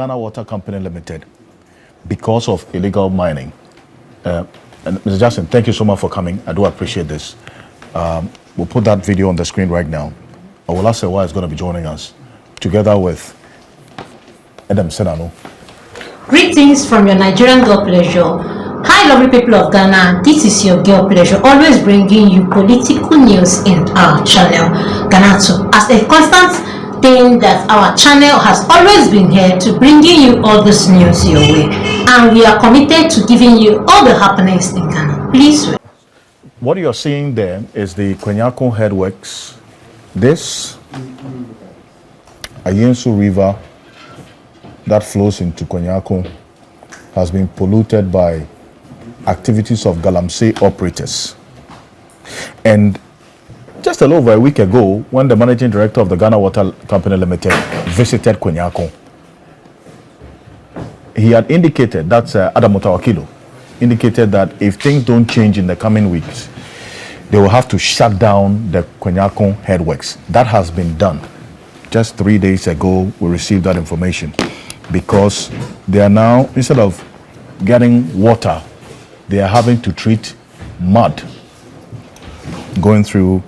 Ghana Water Company Limited because of illegal mining. And Mr. Jackson, thank you so much for coming. I do appreciate this. We'll put that video on the screen right now. Awolasewa is going to be joining us together with Adam Senano. Greetings from your Nigerian girl pleasure. Hi lovely people of Ghana, this is your girl pleasure, always bringing you political news in our channel, Ghanatube. As a constant thing that our channel has always been here to bringing you all this news your way. And we are committed to giving you all the happenings in Ghana. Please wait. What you're seeing there is the Kwenyako headworks. This Ayensu River that flows into Kwenyako has been polluted by activities of Galamsey operators. And just a little over a week ago, when the managing director of the Ghana Water Company Limited visited Kwenyako, he had indicated, that's Adam Otawakilo, indicated that if things don't change in the coming weeks, they will have to shut down the Kwenyako headworks. That has been done. Just 3 days ago, we received that information because they are now, instead of getting water, they are having to treat mud going through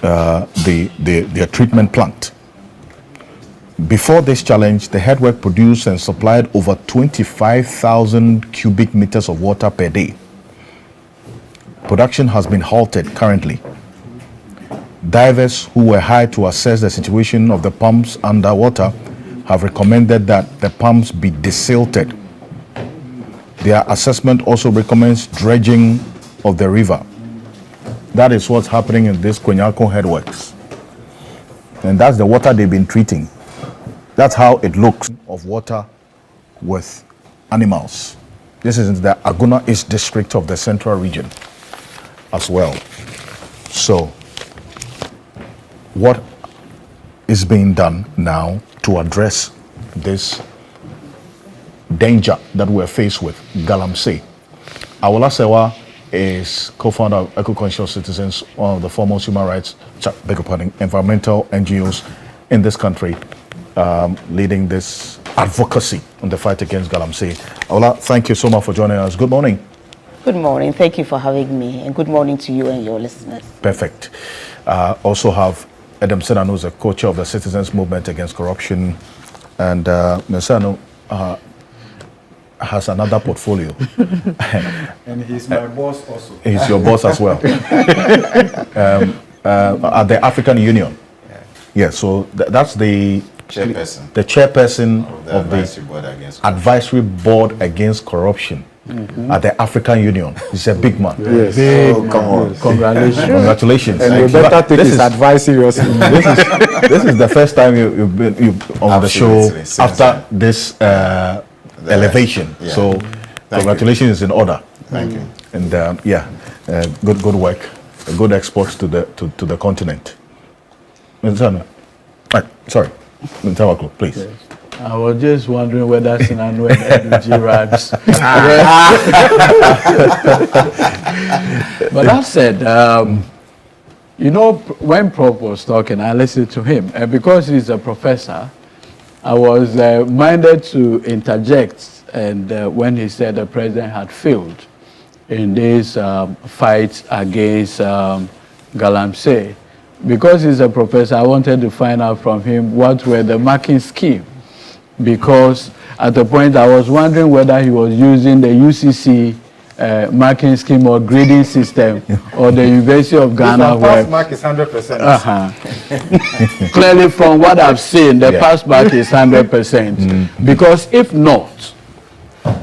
their treatment plant. Before this challenge, the headwork produced and supplied over 25,000 cubic meters of water per day. Production has been halted currently. Divers who were hired to assess the situation of the pumps underwater have recommended that the pumps be desilted. Their assessment also recommends dredging of the river. That is what's happening in this Kwenyako headworks. And that's the water they've been treating. That's how it looks of water with animals. This is in the Aguna East district of the Central Region as well. So, what is being done now to address this danger that we're faced with? Galamsey. Awolasewa is co-founder of Eco-Conscious Citizens, one of the foremost human rights, environmental NGOs in this country, leading this advocacy on the fight against Galamsey. Awola, thank you so much for joining us. Good morning. Good morning. Thank you for having me, and good morning to you and your listeners. Perfect. Also have Adam Senano, who's a co-chair of the Citizens Movement Against Corruption, and Mr. Senano has another portfolio. And he's my boss also. He's your boss as well. At the African Union. Yeah, so that's the chairperson. The chairperson of the Advisory Board Against Corruption. At the African Union. He's a big man. Yes. Big, come on. Congratulations. Congratulations. And you better take his advice seriously. This is the first time you've been on the show after this elevation. Yeah. So congratulations is in order. Thank you. And good work. Good exports to the continent. Mr. Sorry, Mr. Please. Yes. I was just wondering whether Senano and NDC rhymes. But that said, you know, when Prof was talking, I listened to him. And because he's a professor, I was minded to interject. And when he said the president had failed in this fight against Galamsey, because he's a professor, I wanted to find out from him what were the marking scheme. Because at the point I was wondering whether he was using the UCC marking scheme or grading system or the University of Ghana. Where pass mark is 100%. Clearly, from what I've seen, the pass mark is 100%. Because if not,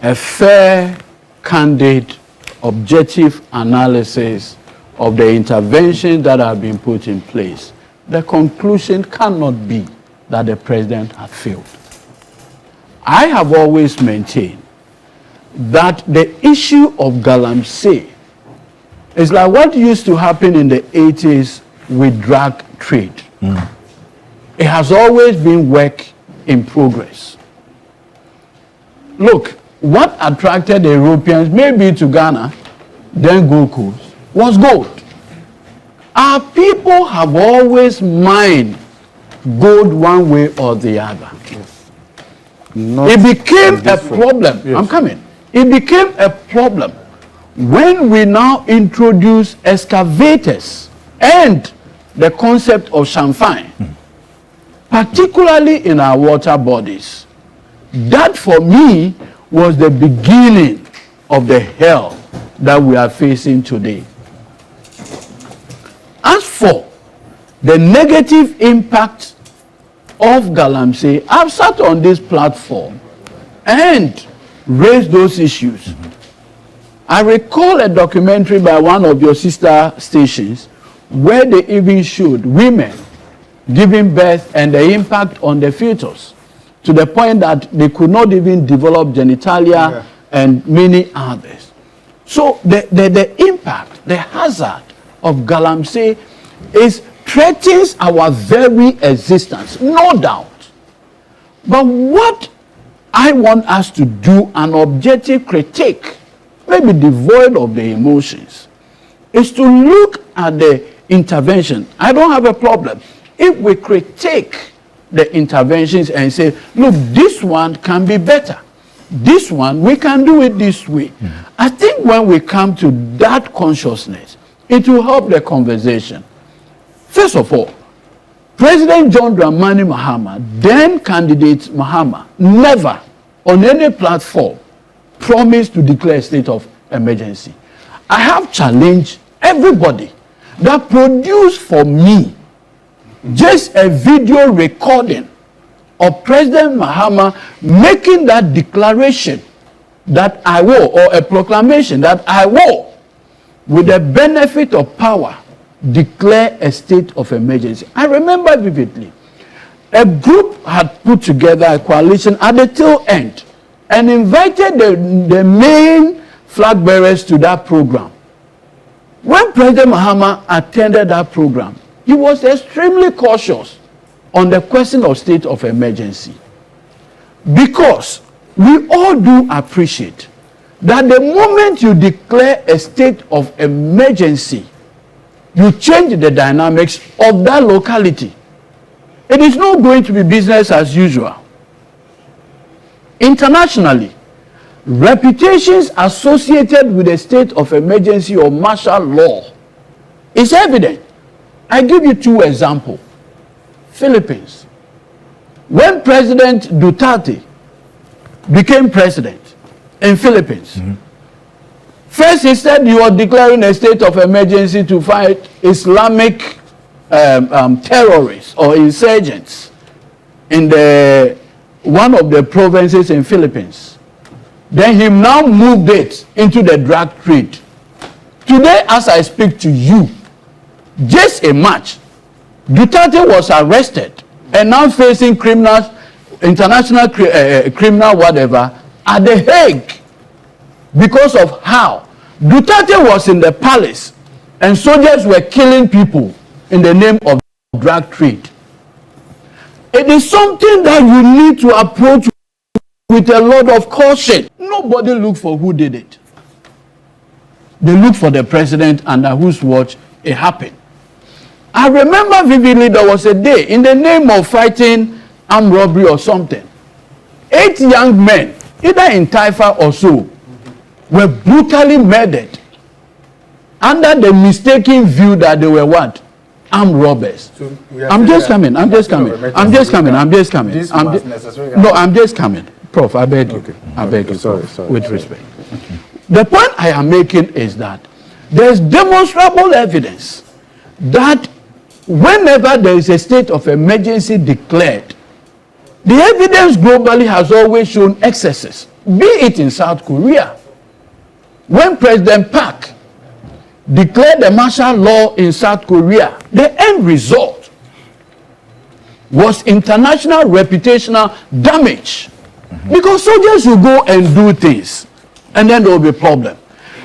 a fair, candid, objective analysis of the interventions that have been put in place, the conclusion cannot be that the president had failed. I have always maintained that the issue of Galamsey is like what used to happen in the 80s with drug trade. It has always been work in progress. Look, what attracted the Europeans maybe to Ghana, then Gold Coast, was gold. Our people have always mined gold one way or the other. It became a problem. Yes. I'm coming. It became a problem when we now introduce excavators and the concept of champagne, particularly in our water bodies. That for me was the beginning of the hell that we are facing today. As for the negative impact of Galamsey, I've sat on this platform and raised those issues. I recall a documentary by one of your sister stations where they even showed women giving birth and the impact on the fetus, to the point that they could not even develop genitalia and many others. So the impact, the hazard of Galamsey threatens our very existence, no doubt. But what I want us to do, an objective critique, maybe devoid of the emotions, is to look at the intervention. I don't have a problem if we critique the interventions and say, look, this one can be better. This one, we can do it this way. I think when we come to that consciousness, it will help the conversation. First of all, President John Dramani Mahama, then candidate Mahama, never on any platform promised to declare a state of emergency. I have challenged everybody that produced for me just a video recording of President Mahama making that declaration that I will, or a proclamation that I will, with the benefit of power, declare a state of emergency. I remember vividly, a group had put together a coalition at the tail end and invited the main flag bearers to that program. When President Mahama attended that program, he was extremely cautious on the question of state of emergency, because we all do appreciate that the moment you declare a state of emergency, you change the dynamics of that locality. It is not going to be business as usual. Internationally, reputations associated with a state of emergency or martial law is evident. I give you two examples. Philippines. When President Duterte became president in Philippines, first he said you are declaring a state of emergency to fight Islamic terrorists or insurgents in one of the provinces in Philippines. Then he now moved it into the drug trade. Today, as I speak to you, just a match, Duterte was arrested and now facing international criminal whatever at The Hague because of how Duterte was in the palace and soldiers were killing people in the name of drug trade. It is something that you need to approach with a lot of caution. Nobody look for who did it. They look for the president under whose watch it happened. I remember vividly there was a day in the name of fighting armed robbery or something. 8 young men, either in Taifa or so, were brutally murdered under the mistaken view that they were what? Armed robbers. So I'm just coming. No, I'm just coming. Prof, I beg you. I beg you, sorry. With respect. The point I am making is that there's demonstrable evidence that whenever there is a state of emergency declared, the evidence globally has always shown excesses, be it in South Korea. When President Park declared the martial law in South Korea, the end result was international reputational damage. Because soldiers will go and do things, and then there will be a problem.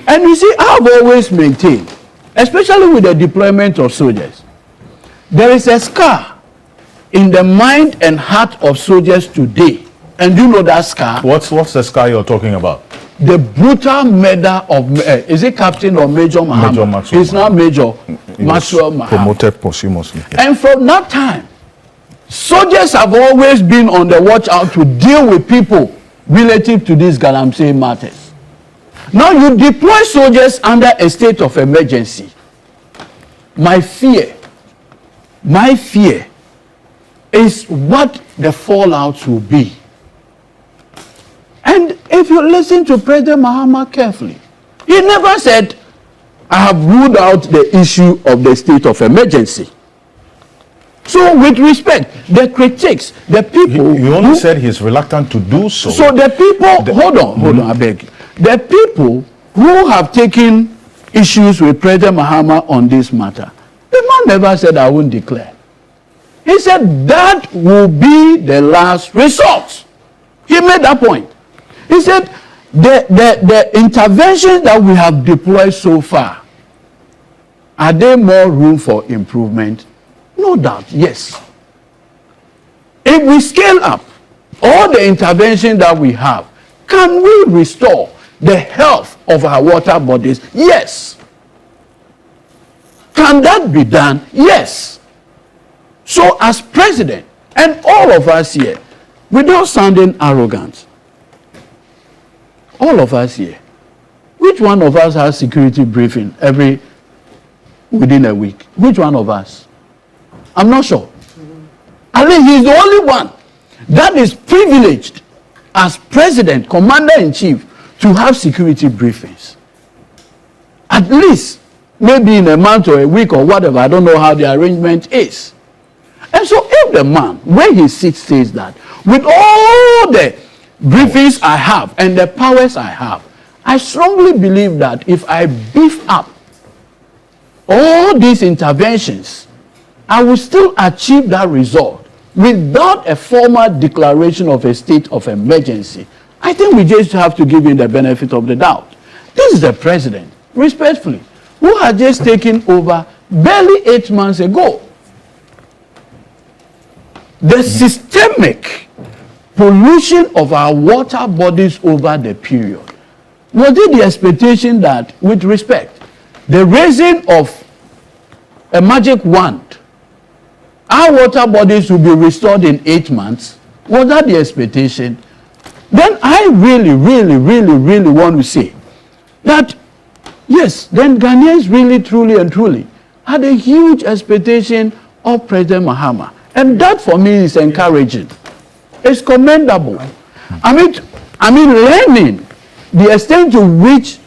And you see, I've always maintained, especially with the deployment of soldiers, there is a scar in the mind and heart of soldiers today. And you know that scar? What's the scar you're talking about? The brutal murder of, is it Captain or Major Mahama? Major Maxwell. It's not Major Maxwell Mahama. Promoted posthumously. And from that time, soldiers have always been on the watch out to deal with people relative to these Galamsey matters. Now you deploy soldiers under a state of emergency. My fear is what the fallout will be. And if you listen to President Mahama carefully, he never said, I have ruled out the issue of the state of emergency. So with respect, the critics, the people... He only said he's reluctant to do so. So the people... hold on, I beg. The people who have taken issues with President Mahama on this matter, the man never said, I won't declare. He said that will be the last resort. He made that point. He said the interventions that we have deployed so far, are there more room for improvement? No doubt, yes. If we scale up all the interventions that we have, can we restore the health of our water bodies? Yes. Can that be done? Yes. So as president, and all of us here, without sounding arrogant, all of us here, which one of us has security briefing within a week? Which one of us? I'm not sure. I mean, he's the only one that is privileged as president, commander-in-chief, to have security briefings. At least, maybe in a month or a week or whatever, I don't know how the arrangement is. And so if the man, where he sits, says that, with all the briefings I have and the powers I have, I strongly believe that if I beef up all these interventions, I will still achieve that result without a formal declaration of a state of emergency. I think we just have to give him the benefit of the doubt. This is the president, respectfully, who had just taken over barely 8 months ago. The systemic pollution of our water bodies over the period, was it the expectation that, with respect, the raising of a magic wand, our water bodies will be restored in 8 months? Was that the expectation? Then I really want to say that, yes, then Ghanaians really, truly and truly had a huge expectation of President Mahama. And that for me is encouraging. It's commendable. I mean, learning the extent to which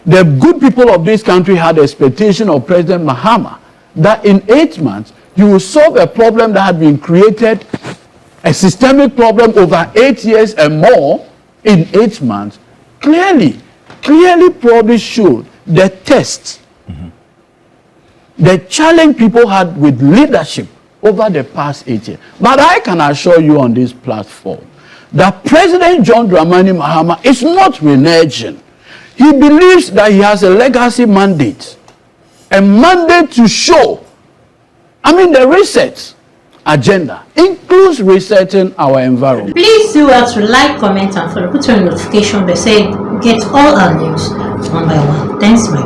the good people of this country had expectation of President Mahama, that in 8 months, you will solve a problem that had been created, a systemic problem over 8 years and more in 8 months, clearly probably showed the test, the challenge people had with leadership over the past 8 years. But I can assure you on this platform that President John Dramani Mahama is not reneging. He believes that he has a legacy mandate, a mandate to show. The reset agenda includes resetting our environment. Please do well to like, comment, and follow. Put on notification bell. Say get all our news one by one. Thanks, my